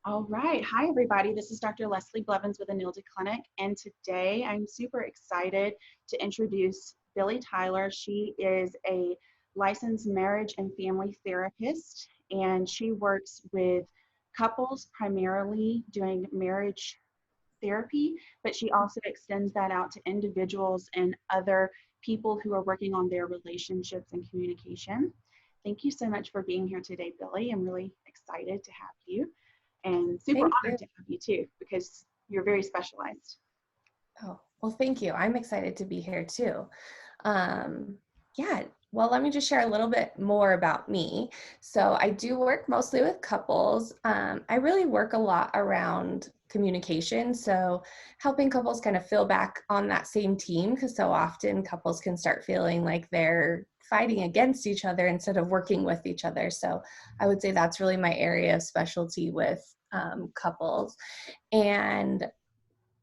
All right. Hi, everybody. This is Dr. Leslie Blevins with Enilda Clinic. And today I'm super excited to introduce Billie Tyler. She is a licensed marriage and family therapist, and she works with couples primarily doing marriage therapy, but she also extends that out to individuals and other people who are working on their relationships and communication. Thank you so much for being here today, Billie. I'm really excited to have you and super Thank honored you. to have you too, because you're very specialized. Oh, well, thank you. I'm excited to be here too. Um, yeah, well, let me just share a little bit more about me. So I do work mostly with couples. I really work a lot around communication. So helping couples kind of feel back on that same team, because so often couples can start feeling like they're fighting against each other instead of working with each other. So I would say that's really my area of specialty with couples. And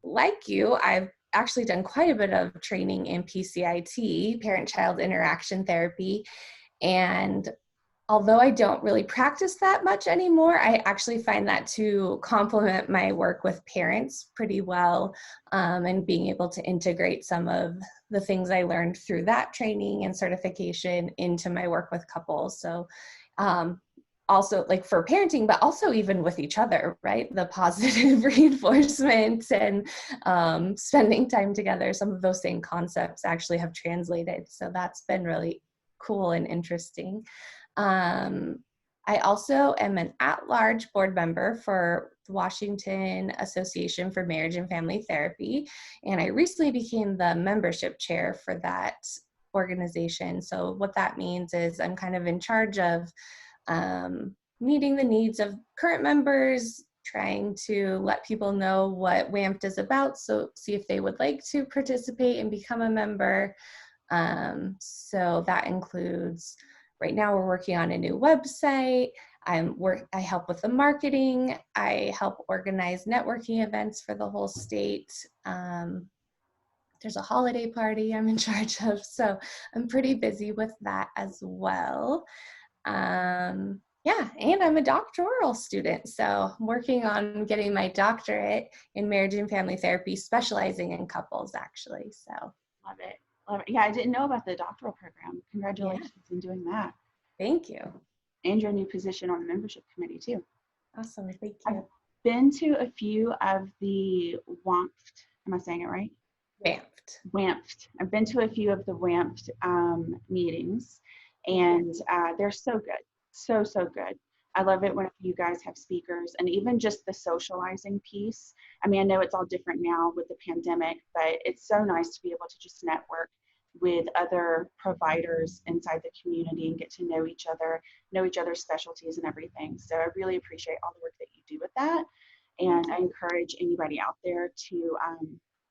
like you, I've actually done quite a bit of training in PCIT, parent-child interaction therapy. And although I don't really practice that much anymore, I actually find that to complement my work with parents pretty well, and being able to integrate some of the things I learned through that training and certification into my work with couples. So also like for parenting, but also even with each other, right? The positive reinforcement and spending time together, some of those same concepts actually have translated. So that's been really cool and interesting. I also am an at-large board member for the Washington Association for Marriage and Family Therapy, and I recently became the membership chair for that organization. So what that means is I'm kind of in charge of meeting the needs of current members, trying to let people know what WAMPT is about, so see if they would like to participate and become a member. So that includes, right now we're working on a new website. I help with the marketing. I help organize networking events for the whole state. There's a holiday party I'm in charge of, so I'm pretty busy with that as well. Yeah, and I'm a doctoral student, so I'm working on getting my doctorate in marriage and family therapy, specializing in couples, actually. So, Love it. Love it. Yeah, I didn't know about the doctoral program. yeah, Congratulations on doing that. thank you. And your new position on the membership committee too. Awesome, thank I've you. been to a few of the WAMPT, am I saying it right? Vamped. WAMPT. I've been to a few of the WAMPT meetings, and they're so good. So, so good. I love it when you guys have speakers and even just the socializing piece. I mean, I know it's all different now with the pandemic, but it's so nice to be able to just network with other providers inside the community and get to know each other's specialties and everything. So I really appreciate all the work that you do with that. And I encourage anybody out there to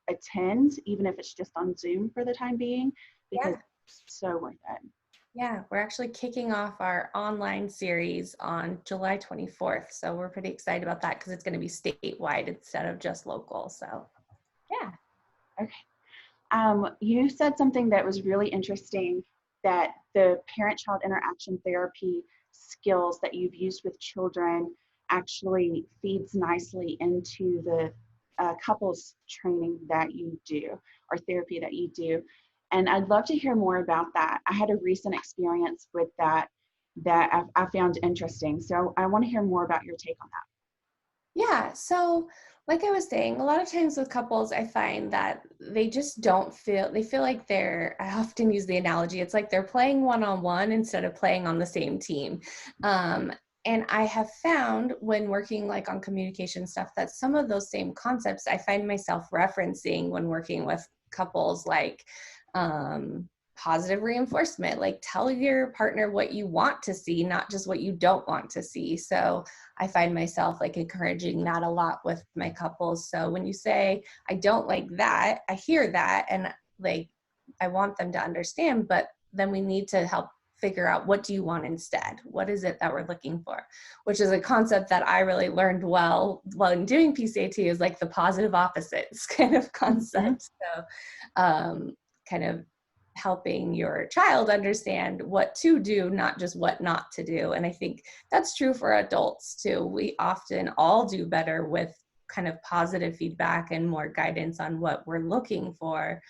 attend, even if it's just on Zoom for the time being, because Yeah, it's so worth it. yeah, we're actually kicking off our online series on July 24th, so we're pretty excited about that because it's going to be statewide instead of just local. So, yeah. Okay. You said something that was really interesting, that the parent-child interaction therapy skills that you've used with children actually feeds nicely into the couples training that you do, or therapy that you do. And I'd love to hear more about that. I had a recent experience with that I found interesting. So I want to hear more about your take on that. Yeah, so like I was saying, a lot of times with couples, I find that they just don't feel, they feel like I often use the analogy, it's like they're playing one-on-one instead of playing on the same team. Um, and I have found when working like on communication stuff that some of those same concepts I find myself referencing when working with couples, like um, positive reinforcement, like tell your partner what you want to see, not just what you don't want to see. So I find myself like encouraging that a lot with my couples. So when you say, I don't like that, I hear that, and like, I want them to understand, but then we need to help figure out, what do you want instead? What is it that we're looking for? Which is a concept that I really learned well while in doing PCAT, is like the positive opposites kind of Mhm. concept. So kind of helping your child understand what to do, not just what not to do. And I think that's true for adults too. We often all do better with kind of positive feedback and more guidance on what we're looking for,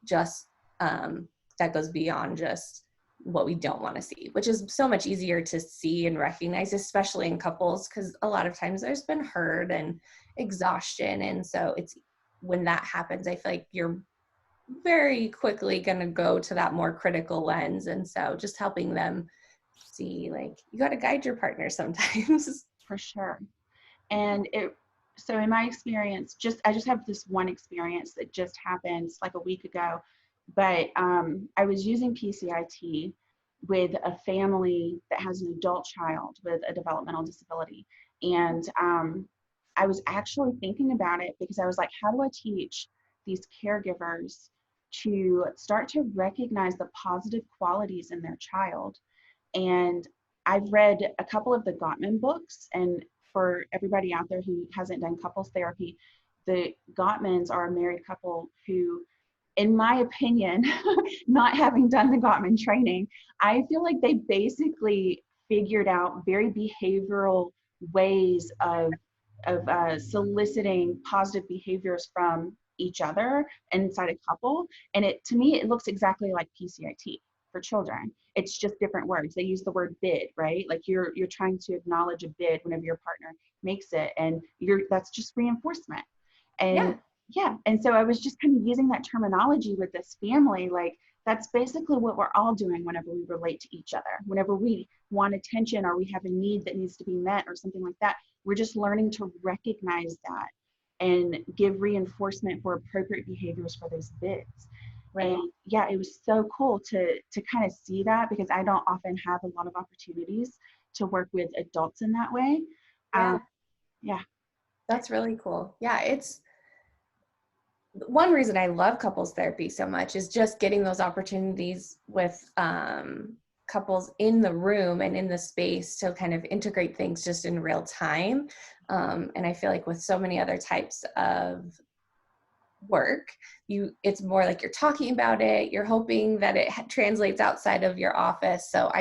just that goes beyond just what we don't want to see, which is so much easier to see and recognize, especially in couples, because a lot of times there's been hurt and exhaustion. And so it's when that happens, I feel like you're very quickly going to go to that more critical lens. And so just helping them see, like, you got to guide your partner sometimes. For sure. And so in my experience, I just have this one experience that just happened like a week ago, but I was using PCIT with a family that has an adult child with a developmental disability. And I was actually thinking about it because I was like, how do I teach these caregivers to start to recognize the positive qualities in their child? And I've read a couple of the Gottman books, and for everybody out there who hasn't done couples therapy, the Gottmans are a married couple who, in my opinion, not having done the Gottman training, I feel like they basically figured out very behavioral ways of soliciting positive behaviors from each other inside a couple. And to me, it looks exactly like PCIT for children. It's just different words. They use the word bid, right? Like you're trying to acknowledge a bid whenever your partner makes it, and that's just reinforcement. And yeah, and so I was just kind of using that terminology with this family. Like, that's basically what we're all doing whenever we relate to each other. Whenever we want attention or we have a need that needs to be met or something like that, we're just learning to recognize that and give reinforcement for appropriate behaviors for those bids. Right. And yeah, it was so cool to kind of see that, because I don't often have a lot of opportunities to work with adults in that way. Yeah. That's really cool. Yeah, it's one reason I love couples therapy so much is just getting those opportunities with couples in the room and in the space to kind of integrate things just in real time. And I feel like with so many other types of work, it's more like you're talking about it, you're hoping that it translates outside of your office. So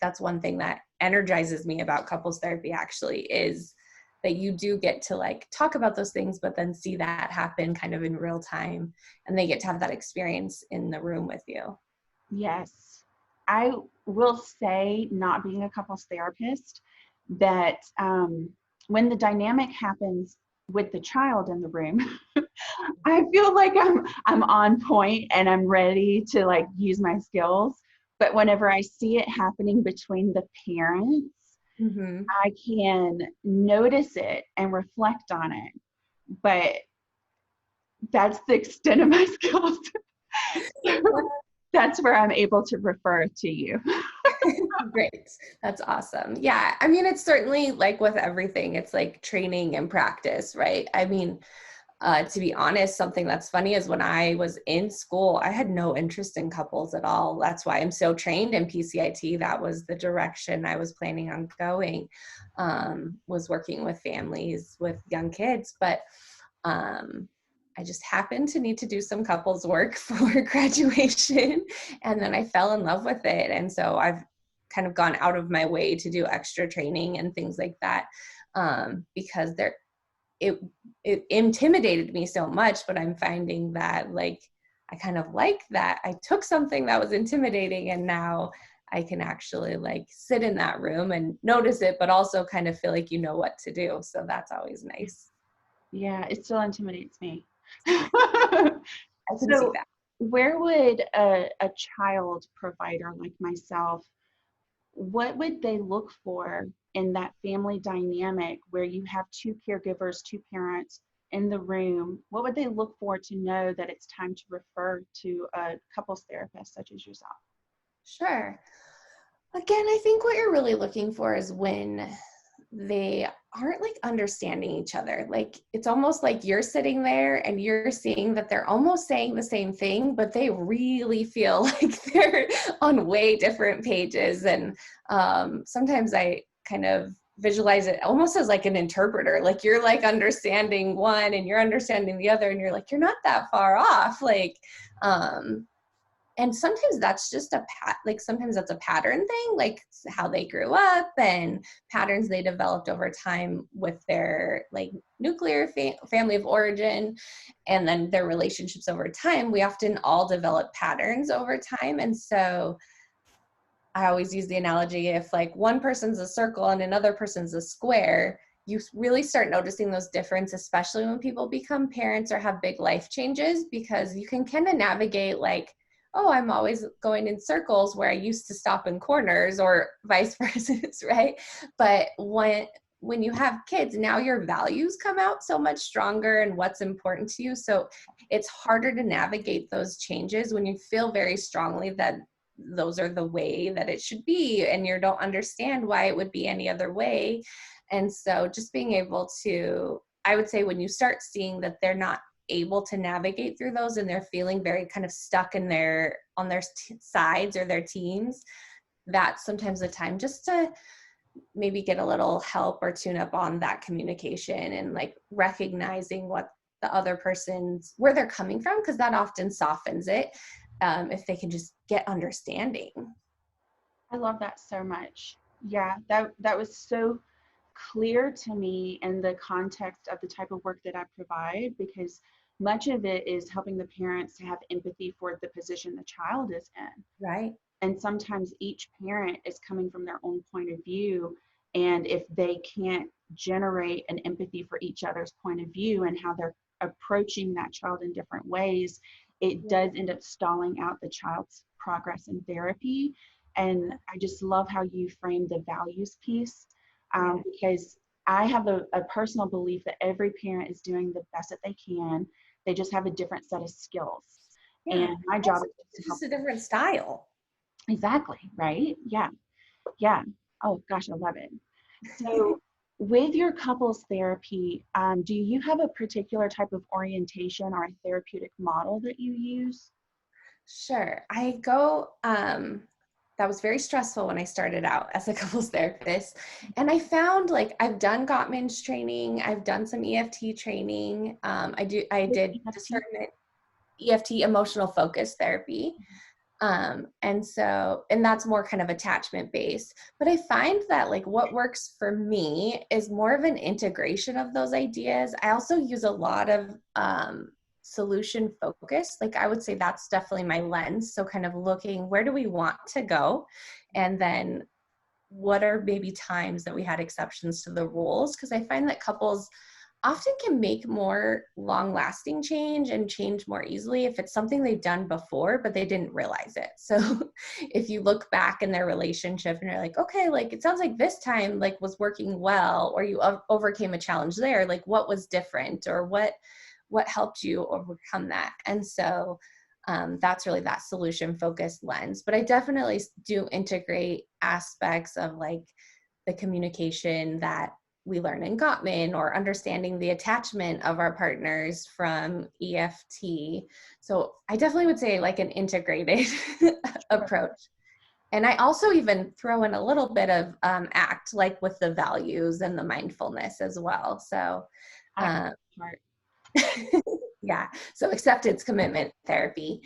that's one thing that energizes me about couples therapy actually, is that you do get to like talk about those things, but then see that happen kind of in real time, and they get to have that experience in the room with you. Yes. I will say, not being a couples therapist, that when the dynamic happens with the child in the room, I feel like I'm on point and I'm ready to like use my skills. But whenever I see it happening between the parents, I can notice it and reflect on it. But that's the extent of my skills. That's where I'm able to refer to you. Great. That's awesome. Yeah. I mean, it's certainly like with everything, it's like training and practice, right? I mean, to be honest, something that's funny is when I was in school, I had no interest in couples at all. That's why I'm so trained in PCIT. That was the direction I was planning on going, was working with families with young kids. But I just happened to need to do some couples work for graduation, and then I fell in love with it. And so I've kind of gone out of my way to do extra training and things like that, because it intimidated me so much. But I'm finding that like I kind of like that I took something that was intimidating, and now I can actually like sit in that room and notice it, but also kind of feel like you know what to do. So that's always nice. Yeah, it still intimidates me. I can see that. Where would a child provider like myself, what would they look for in that family dynamic where you have two caregivers, two parents in the room? What would they look for to know that it's time to refer to a couples therapist such as yourself? Sure. Again, I think what you're really looking for is when they aren't like understanding each other. Like it's almost like you're sitting there and you're seeing that they're almost saying the same thing, but they really feel like they're on way different pages. And sometimes I kind of visualize it almost as like an interpreter. Like you're like understanding one and you're understanding the other, and you're like, you're not that far off. Like, And sometimes that's just sometimes that's a pattern thing, like how they grew up and patterns they developed over time with their like nuclear family of origin, and then their relationships over time. We often all develop patterns over time. And so I always use the analogy, if like one person's a circle and another person's a square, you really start noticing those differences, especially when people become parents or have big life changes, because you can kind of navigate like, oh, I'm always going in circles where I used to stop in corners, or vice versa, right? But when you have kids, now your values come out so much stronger and what's important to you. So it's harder to navigate those changes when you feel very strongly that those are the way that it should be, and you don't understand why it would be any other way. And so just being able to, I would say, when you start seeing that they're not able to navigate through those and they're feeling very kind of stuck on their sides or their teams, that's sometimes the time just to maybe get a little help or tune up on that communication, and like recognizing what the other person's, where they're coming from, because that often softens it, if they can just get understanding. I love that so much. Yeah, that was so clear to me in the context of the type of work that I provide, because much of it is helping the parents to have empathy for the position the child is in. Right. And sometimes each parent is coming from their own point of view. And if they can't generate an empathy for each other's point of view and how they're approaching that child in different ways, it does end up stalling out the child's progress in therapy. And I just love how you frame the values piece, because I have a personal belief that every parent is doing the best that they can. They just have a different set of skills. Yeah. And my job is just a different style. Exactly, right? Yeah, yeah. Oh gosh, I love it. So with your couples therapy, do you have a particular type of orientation or a therapeutic model that you use? Sure. I go, that was very stressful when I started out as a couples therapist. And I found like I've done Gottman's training, I've done some EFT training. I did discernment, EFT, emotional focus therapy. And that's more kind of attachment based. But I find that like what works for me is more of an integration of those ideas. I also use a lot of solution focus. Like I would say that's definitely my lens. So kind of looking, where do we want to go? And then what are maybe times that we had exceptions to the rules? Because I find that couples often can make more long-lasting change and change more easily if it's something they've done before, but they didn't realize it. So if you look back in their relationship and you're like, okay, like it sounds like this time like was working well, or you overcame a challenge there, like what was different, or what helped you overcome that? And so that's really that solution focused lens. But I definitely do integrate aspects of like the communication that we learn in Gottman, or understanding the attachment of our partners from EFT. So I definitely would say like an integrated approach. And I also even throw in a little bit of ACT, like with the values and the mindfulness as well. So yeah, so acceptance commitment therapy,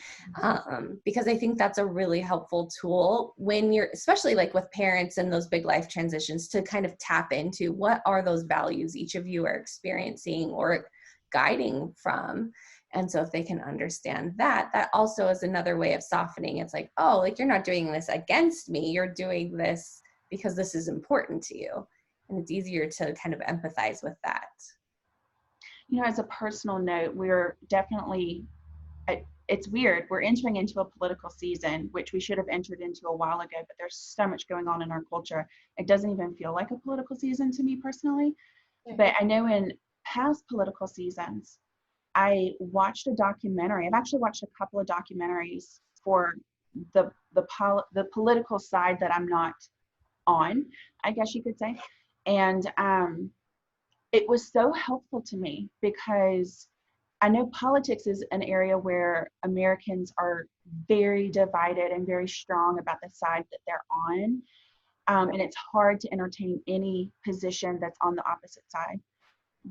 because I think that's a really helpful tool when you're, especially like with parents and those big life transitions, to kind of tap into what are those values each of you are experiencing or guiding from. And so if they can understand that, that also is another way of softening. It's like, oh, like you're not doing this against me, you're doing this because this is important to you. And it's easier to kind of empathize with that. You know, as a personal note, we're definitely, it's weird. We're entering into a political season, which we should have entered into a while ago, but there's so much going on in our culture. It doesn't even feel like a political season to me personally. But I know in past political seasons, I watched a documentary. I've actually watched a couple of documentaries for the political side that I'm not on, I guess you could say. And it was so helpful to me, because I know politics is an area where Americans are very divided and very strong about the side that they're on. And it's hard to entertain any position that's on the opposite side.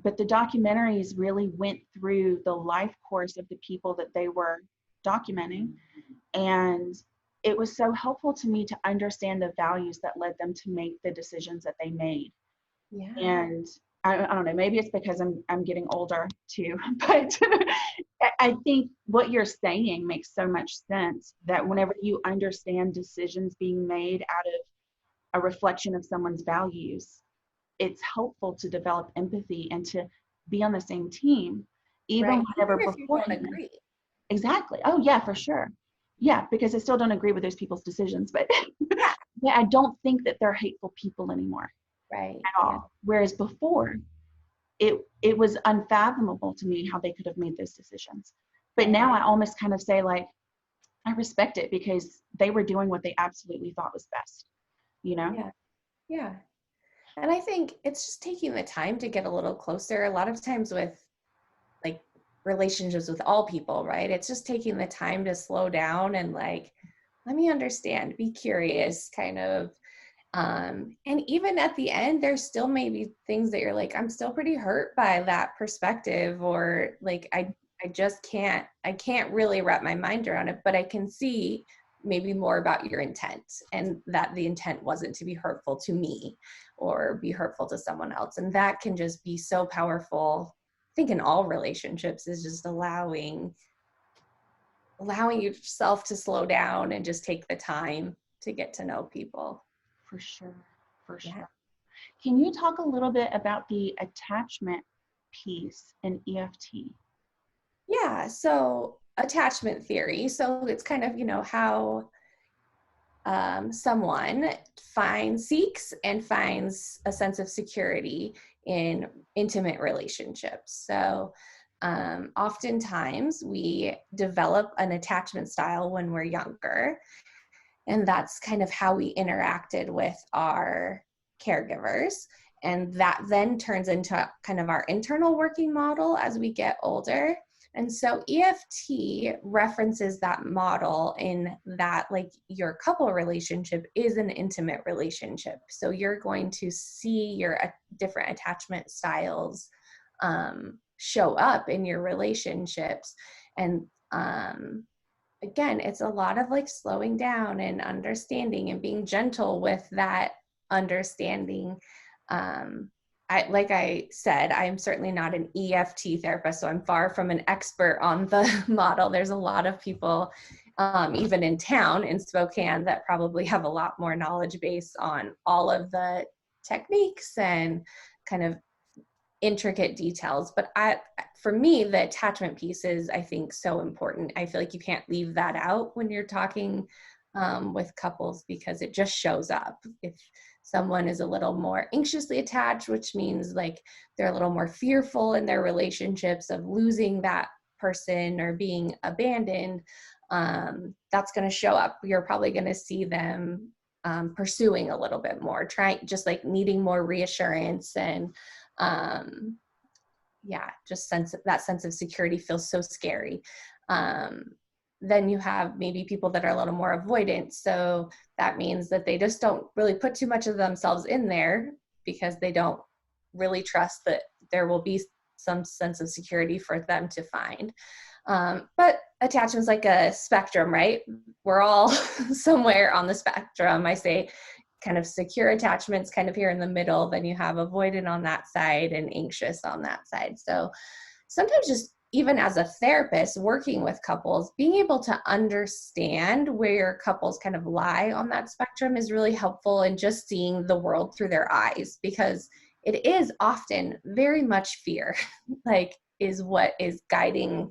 But the documentaries really went through the life course of the people that they were documenting. And it was so helpful to me to understand the values that led them to make the decisions that they made. Yeah. And I don't know, maybe it's because I'm getting older too, but I think what you're saying makes so much sense, that whenever you understand decisions being made out of a reflection of someone's values, it's helpful to develop empathy and to be on the same team, even Right. whenever Even if you don't beforehand. agree. Exactly. Oh yeah, for sure. Yeah, because I still don't agree with those people's decisions, but Yeah. yeah, I don't think that they're hateful people anymore Right. at Yeah. all. Whereas before, it was unfathomable to me how they could have made those decisions. But Right. now I almost kind of say, like, I respect it because they were doing what they absolutely thought was best, you know? Yeah. Yeah. And I think it's just taking the time to get a little closer. A lot of times with like relationships with all people, right? It's just taking the time to slow down and like, let me understand, be curious, kind of. And even at the end, there's still maybe things that you're like, I'm still pretty hurt by that perspective, or like, I can't really wrap my mind around it, but I can see maybe more about your intent, and that the intent wasn't to be hurtful to me or be hurtful to someone else. And that can just be so powerful. I think in all relationships is just allowing yourself to slow down and just take the time to get to know people. For sure. For Yeah. sure. Can you talk a little bit about the attachment piece in EFT? Yeah, so attachment theory. So it's kind of, how someone seeks and finds a sense of security in intimate relationships. So oftentimes we develop an attachment style when we're younger, and that's kind of how we interacted with our caregivers. And that then turns into kind of our internal working model as we get older. And so EFT references that model in that, like, your couple relationship is an intimate relationship. So you're going to see your different attachment styles show up in your relationships. And again, it's a lot of like slowing down and understanding and being gentle with that understanding. Like I said, I'm certainly not an EFT therapist, so I'm far from an expert on the model. There's a lot of people, even in town in Spokane, that probably have a lot more knowledge base on all of the techniques and kind of intricate details. But for me, the attachment piece is, I think, so important. I feel like you can't leave that out when you're talking with couples, because it just shows up. If someone is a little more anxiously attached, which means like they're a little more fearful in their relationships of losing that person or being abandoned, that's going to show up. You're probably going to see them pursuing a little bit more, trying, just like needing more reassurance. And just that sense of security feels so scary. Then you have maybe people that are a little more avoidant. So that means that they just don't really put too much of themselves in there because they don't really trust that there will be some sense of security for them to find. But attachment's like a spectrum, right? We're all somewhere on the spectrum. I say kind of secure attachments kind of here in the middle, then you have avoidant on that side and anxious on that side. So sometimes, just even as a therapist working with couples, being able to understand where couples kind of lie on that spectrum is really helpful in just seeing the world through their eyes, because it is often very much fear, like, is what is guiding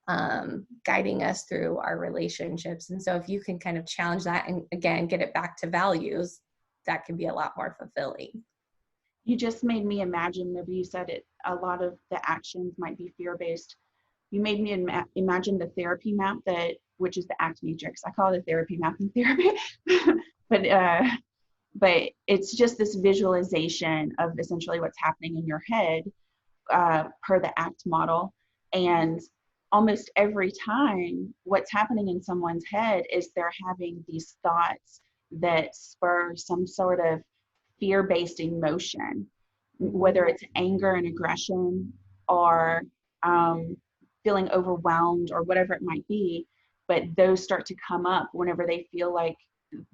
us through our relationships. And so if you can kind of challenge that and, again, get it back to values, that can be a lot more fulfilling. You just made me imagine, maybe you said it, a lot of the actions might be fear-based. You made me imagine the therapy map, which is the ACT matrix. I call it a therapy map in therapy. but it's just this visualization of essentially what's happening in your head per the ACT model. And almost every time what's happening in someone's head is they're having these thoughts that spur some sort of fear-based emotion, whether it's anger and aggression or feeling overwhelmed or whatever it might be. but those start to come up whenever they feel like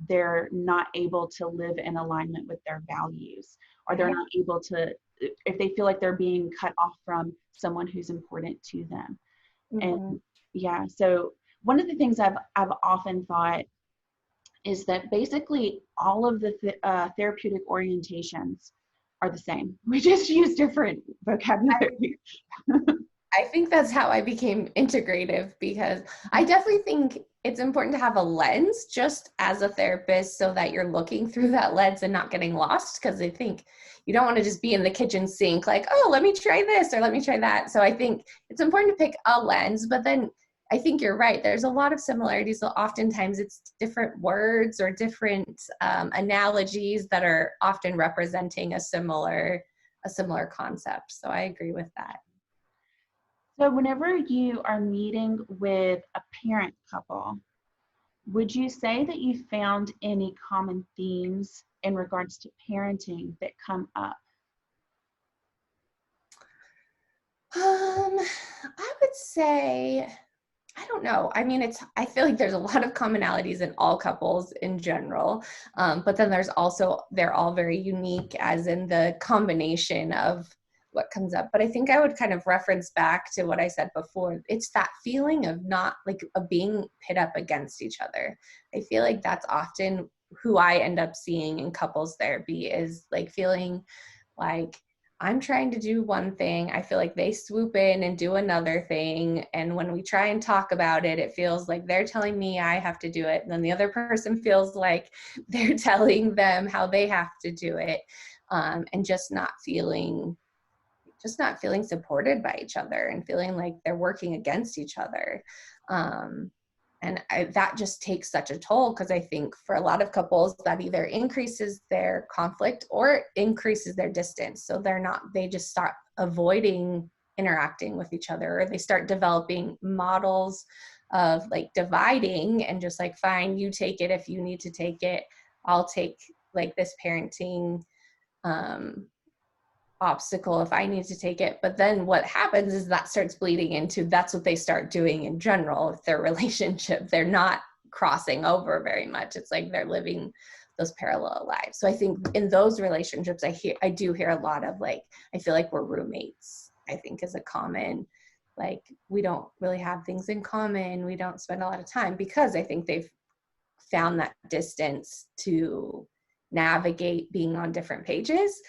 they're not able to live in alignment with their values, or they're not able to, if they feel like they're being cut off from someone who's important to them. And yeah, so one of the things I've often thought is that basically all of the therapeutic orientations are the same. We just use different vocabulary. I think that's how I became integrative, because I definitely think it's important to have a lens just as a therapist so that you're looking through that lens and not getting lost, because I think you don't want to just be in the kitchen sink like, oh, let me try this or let me try that. So I think it's important to pick a lens, but then I think you're right. There's a lot of similarities. So oftentimes it's different words or different analogies that are often representing a similar concept. So I agree with that. So whenever you are meeting with a parent couple, would you say that you found any common themes in regards to parenting that come up? I would say, I don't know. I mean, I feel like there's a lot of commonalities in all couples in general. But then there's also, they're all very unique as in the combination of what comes up. But I think I would kind of reference back to what I said before. It's that feeling of not like of being pit up against each other. I feel like that's often who I end up seeing in couples therapy, is like feeling like I'm trying to do one thing. I feel like they swoop in and do another thing. And when we try and talk about it, it feels like they're telling me I have to do it. And then the other person feels like they're telling them how they have to do it. And just not feeling supported by each other and feeling like they're working against each other. That just takes such a toll, because I think for a lot of couples that either increases their conflict or increases their distance. So they just start avoiding interacting with each other, or they start developing models of like dividing and just like, fine, you take it if you need to take it. I'll take like this parenting obstacle if I need to take it. But then what happens is that starts bleeding into, that's what they start doing in general with their relationship. They're not crossing over very much. It's like they're living those parallel lives. So I think in those relationships, I do hear a lot of like, I feel like we're roommates, I think is a common, like, we don't really have things in common. We don't spend a lot of time, because I think they've found that distance to navigate being on different pages.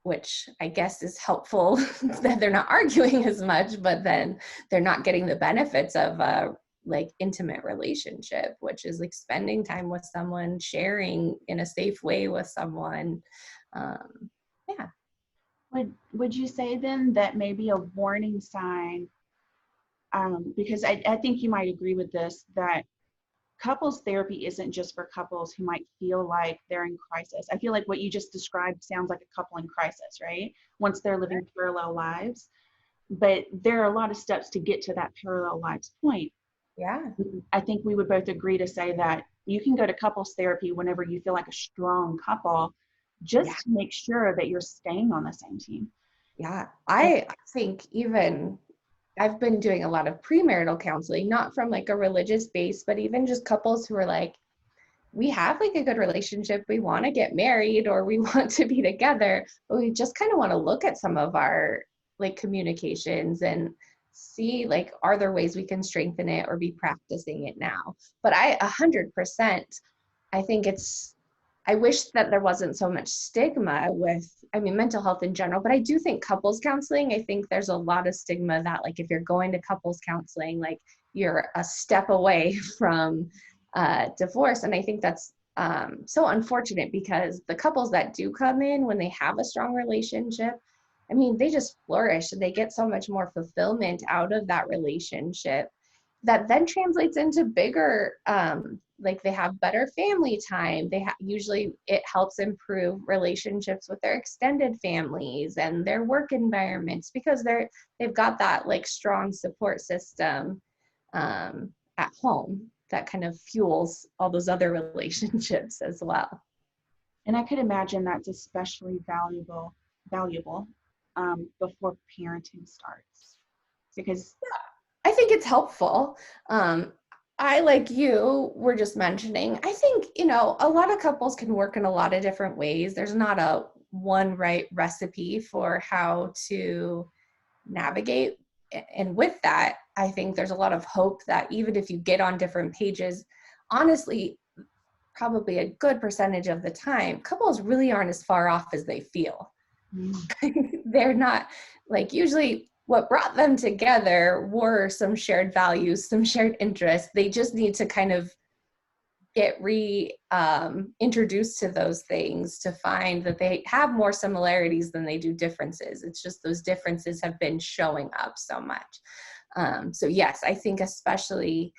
Which I guess is helpful that they're not arguing as much, but then they're not getting the benefits of a like intimate relationship, which is like spending time with someone, sharing in a safe way with someone. Yeah. Would you say then that maybe a warning sign, because I think you might agree with this, that couples therapy isn't just for couples who might feel like they're in crisis. I feel like what you just described sounds like a couple in crisis, right? Once they're living parallel lives. But there are a lot of steps to get to that parallel lives point. Yeah. I think we would both agree to say that you can go to couples therapy whenever you feel like a strong couple, just to make sure that you're staying on the same team. Yeah. I think even I've been doing a lot of premarital counseling, not from like a religious base, but even just couples who are like, we have like a good relationship, we want to get married or we want to be together, but we just kind of want to look at some of our like communications and see like, are there ways we can strengthen it or be practicing it now? But 100%, I think I wish that there wasn't so much stigma with, I mean, mental health in general, but I do think couples counseling, I think there's a lot of stigma that like, if you're going to couples counseling, like you're a step away from divorce. And I think that's so unfortunate, because the couples that do come in when they have a strong relationship, I mean, they just flourish and they get so much more fulfillment out of that relationship that then translates into bigger, like they have better family time. Usually it helps improve relationships with their extended families and their work environments, because they've got that like strong support system at home that kind of fuels all those other relationships as well. And I could imagine that's especially valuable before parenting starts, because I think it's helpful. I, like you were just mentioning, I think, you know, a lot of couples can work in a lot of different ways. There's not a one right recipe for how to navigate. And with that, I think there's a lot of hope that even if you get on different pages, honestly, probably a good percentage of the time, couples really aren't as far off as they feel. They're not, like, usually what brought them together were some shared values, some shared interests. They just need to kind of get introduced to those things to find that they have more similarities than they do differences. It's just those differences have been showing up so much. So yes, I think especially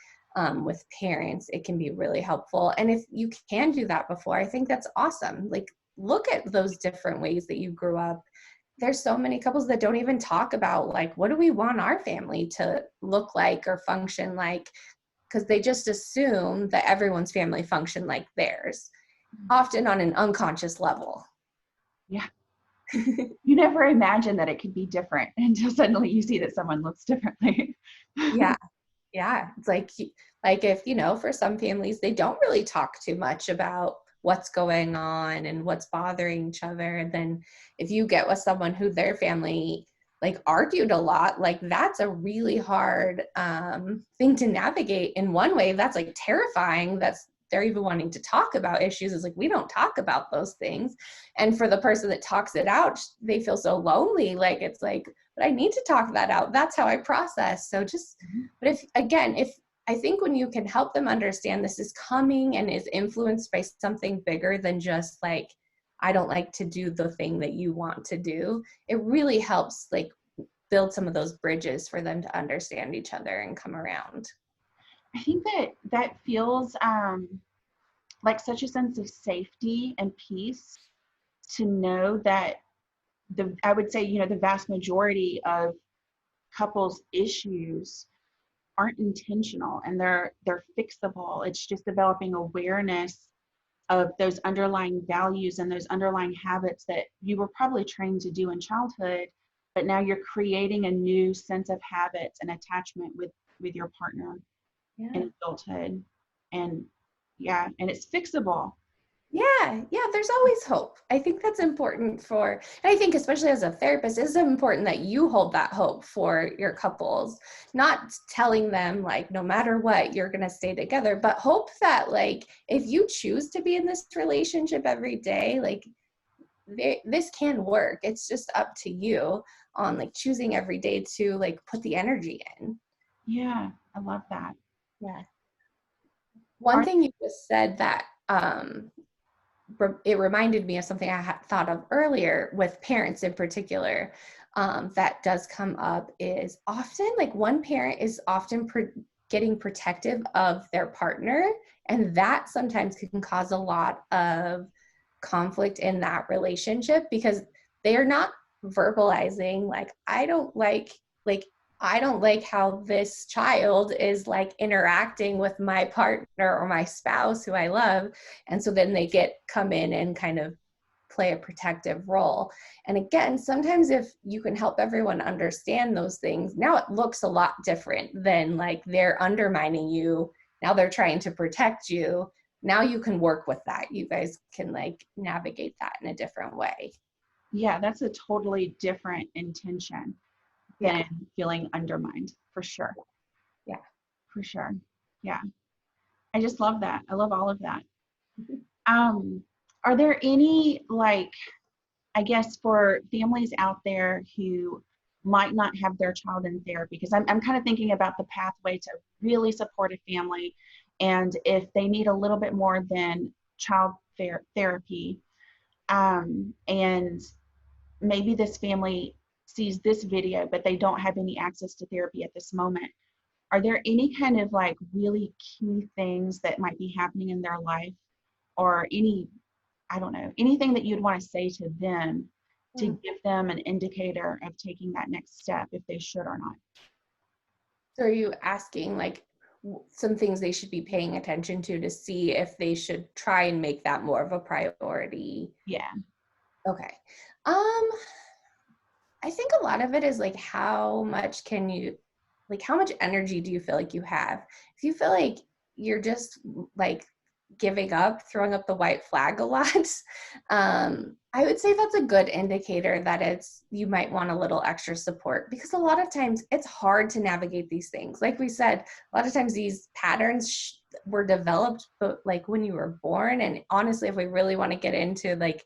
with parents, it can be really helpful. And if you can do that before, I think that's awesome. Like, look at those different ways that you grew up. There's so many couples that don't even talk about, like, what do we want our family to look like or function like? Because they just assume that everyone's family function like theirs, often on an unconscious level. Yeah. You never imagine that it could be different until suddenly you see that someone looks differently. Yeah. Yeah. It's like if, you know, for some families, they don't really talk too much about what's going on and what's bothering each other. And then if you get with someone who their family like argued a lot, like that's a really hard thing to navigate. In one way, that's like terrifying. They're even wanting to talk about issues. It's like, we don't talk about those things. And for the person that talks it out, they feel so lonely. Like, it's like, but I need to talk that out. That's how I process. So but if I think when you can help them understand this is coming and is influenced by something bigger than just like, I don't like to do the thing that you want to do, it really helps like build some of those bridges for them to understand each other and come around. I think that feels like such a sense of safety and peace to know that I would say, you know, the vast majority of couples issues aren't intentional and they're fixable. It's just developing awareness of those underlying values and those underlying habits that you were probably trained to do in childhood, but now you're creating a new sense of habits and attachment with your partner in adulthood. And yeah, and it's fixable. Yeah, there's always hope. I think that's important and I think especially as a therapist, it's important that you hold that hope for your couples, not telling them like, no matter what, you're going to stay together, but hope that like, if you choose to be in this relationship every day, like this can work. It's just up to you on like choosing every day to like put the energy in. Yeah, I love that. Yeah. One thing you just said that, it reminded me of something I had thought of earlier with parents in particular, that does come up is often like one parent is often getting protective of their partner, and that sometimes can cause a lot of conflict in that relationship because they are not verbalizing like, I don't like how this child is like interacting with my partner or my spouse who I love. And so then they come in and kind of play a protective role. And again, sometimes if you can help everyone understand those things, now it looks a lot different than like they're undermining you. Now they're trying to protect you. Now you can work with that. You guys can like navigate that in a different way. Yeah, that's a totally different intention than feeling undermined, for sure. Yeah. For sure. Yeah. I just love that. I love all of that. Are there any, like, I guess for families out there who might not have their child in therapy, because I'm kind of thinking about the pathway to really support a family, and if they need a little bit more than child therapy, and maybe this family sees this video, but they don't have any access to therapy at this moment. Are there any kind of like really key things that might be happening in their life, or I don't know, anything that you'd want to say to them to give them an indicator of taking that next step if they should or not? So are you asking like some things they should be paying attention to see if they should try and make that more of a priority? Yeah. Okay. I think a lot of it is like, how much can you like, how much energy do you feel like you have? If you feel like you're just like giving up, throwing up the white flag a lot, I would say that's a good indicator that you might want a little extra support, because a lot of times it's hard to navigate these things. Like we said, a lot of times these patterns were developed, but like when you were born. And honestly, if we really want to get into like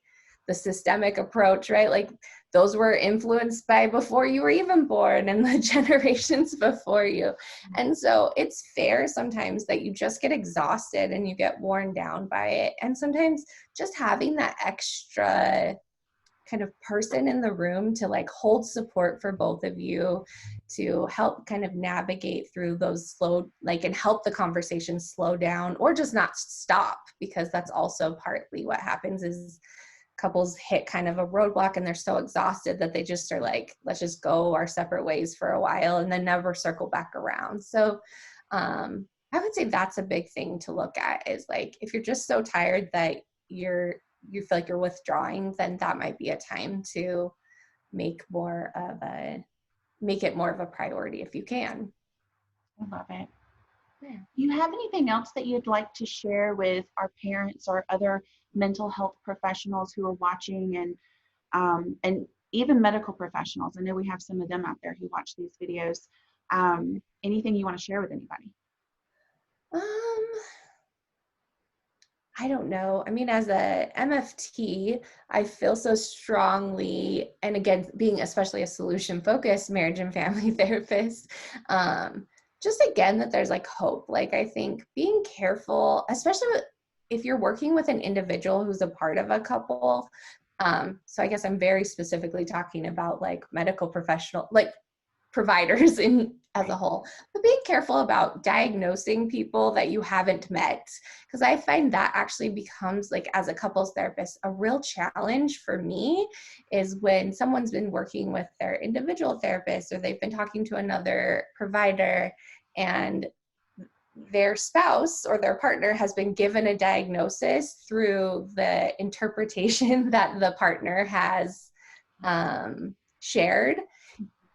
the systemic approach, right? Like those were influenced by before you were even born and the generations before you. And so it's fair sometimes that you just get exhausted and you get worn down by it. And sometimes just having that extra kind of person in the room to like hold support for both of you, to help kind of navigate through those slow, like, and help the conversation slow down or just not stop, because that's also partly what happens is couples hit kind of a roadblock and they're so exhausted that they just are like, let's just go our separate ways for a while and then never circle back around. So I would say that's a big thing to look at, is like, if you're just so tired that you feel like you're withdrawing, then that might be a time to make it more of a priority if you can. I love it. Yeah. Do you have anything else that you'd like to share with our parents or other mental health professionals who are watching, and even medical professionals? I know we have some of them out there who watch these videos. Anything you want to share with anybody? I don't know. I mean, as a MFT, I feel so strongly, and again, being especially a solution-focused marriage and family therapist, just again, that there's like hope. Like, I think being careful, especially if you're working with an individual who's a part of a couple. So I guess I'm very specifically talking about like medical professional, like providers as a whole, but being careful about diagnosing people that you haven't met, because I find that actually becomes, like, as a couples therapist, a real challenge for me, is when someone's been working with their individual therapist or they've been talking to another provider and their spouse or their partner has been given a diagnosis through the interpretation that the partner has shared.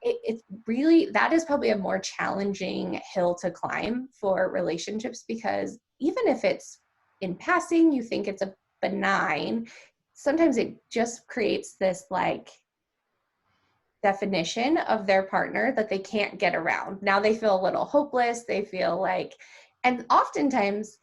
It's really, that is probably a more challenging hill to climb for relationships, because even if it's in passing, you think it's a benign, sometimes it just creates this like definition of their partner that they can't get around. Now they feel a little hopeless. They feel like, and oftentimes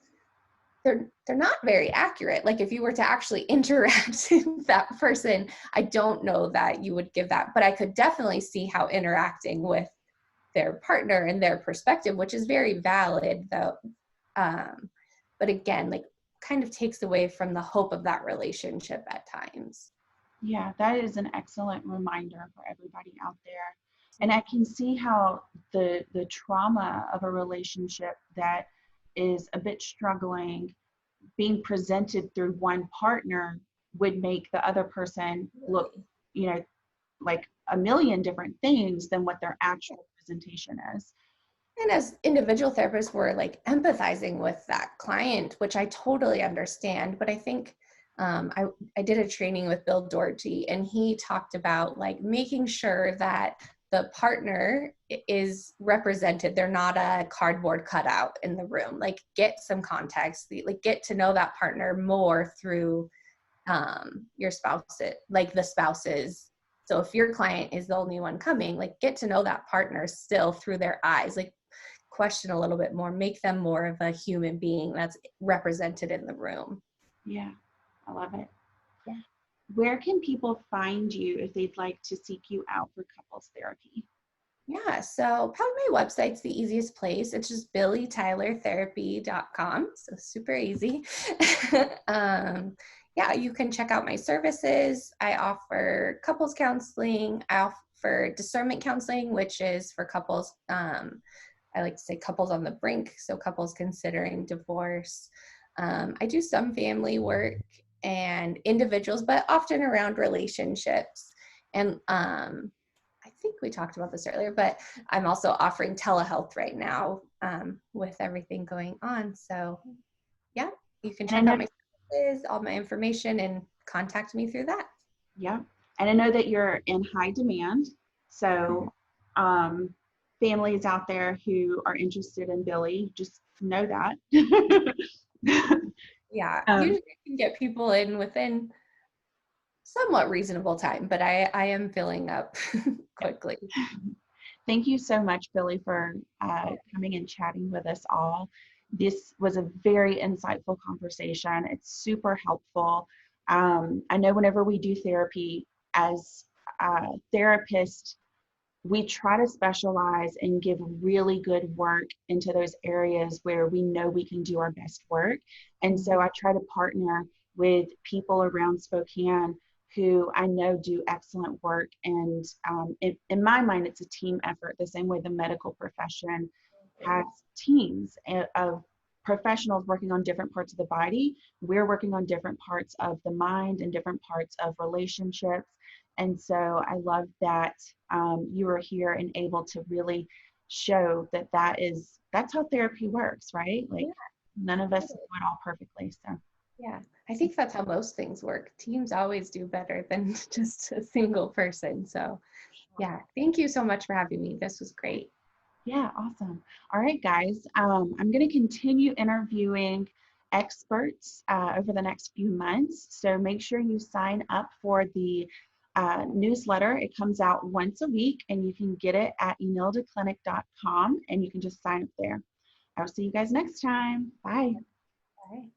they're not very accurate. Like if you were to actually interact with that person, I don't know that you would give that, but I could definitely see how interacting with their partner and their perspective, which is very valid though. But again, like kind of takes away from the hope of that relationship at times. Yeah, that is an excellent reminder for everybody out there. And I can see how the trauma of a relationship that is a bit struggling being presented through one partner would make the other person look, like a million different things than what their actual presentation is. And as individual therapists, we're like empathizing with that client, which I totally understand. But I think I did a training with Bill Doherty, and he talked about like making sure that the partner is represented. They're not a cardboard cutout in the room. Like get some context, like get to know that partner more through your spouse, like the spouses. So if your client is the only one coming, like get to know that partner still through their eyes, like question a little bit more, make them more of a human being that's represented in the room. Yeah, I love it. Yeah. Where can people find you if they'd like to seek you out for couples therapy? Yeah, so probably my website's the easiest place. It's just billietylertherapy.com. So super easy. Yeah, you can check out my services. I offer couples counseling. I offer discernment counseling, which is for couples. I like to say couples on the brink, so couples considering divorce. I do some family work and individuals, but often around relationships. And I think we talked about this earlier, but I'm also offering telehealth right now with everything going on. So yeah, you can check out my services, all my information, and contact me through that. Yeah. And I know that you're in high demand. So families out there who are interested in Billie, just know that. Yeah, usually I can get people in within somewhat reasonable time, but I am filling up quickly. Thank you so much, Billie, for coming and chatting with us all. This was a very insightful conversation. It's super helpful. I know whenever we do therapy as therapists, we try to specialize and give really good work into those areas where we know we can do our best work. And so I try to partner with people around Spokane who I know do excellent work. And in my mind, it's a team effort, the same way the medical profession has teams of professionals working on different parts of the body. We're working on different parts of the mind and different parts of relationships. And so I love that you are here and able to really show that that's how therapy works, right? Like none of us do it all perfectly. So yeah, I think that's how most things work. Teams always do better than just a single person. So yeah, thank you so much for having me. This was great. yeah, awesome. All right, guys. I'm going to continue interviewing experts over the next few months. So make sure you sign up for the newsletter. It comes out once a week, and you can get it at enildaclinic.com, and you can just sign up there. I'll see you guys next time. Bye. Bye.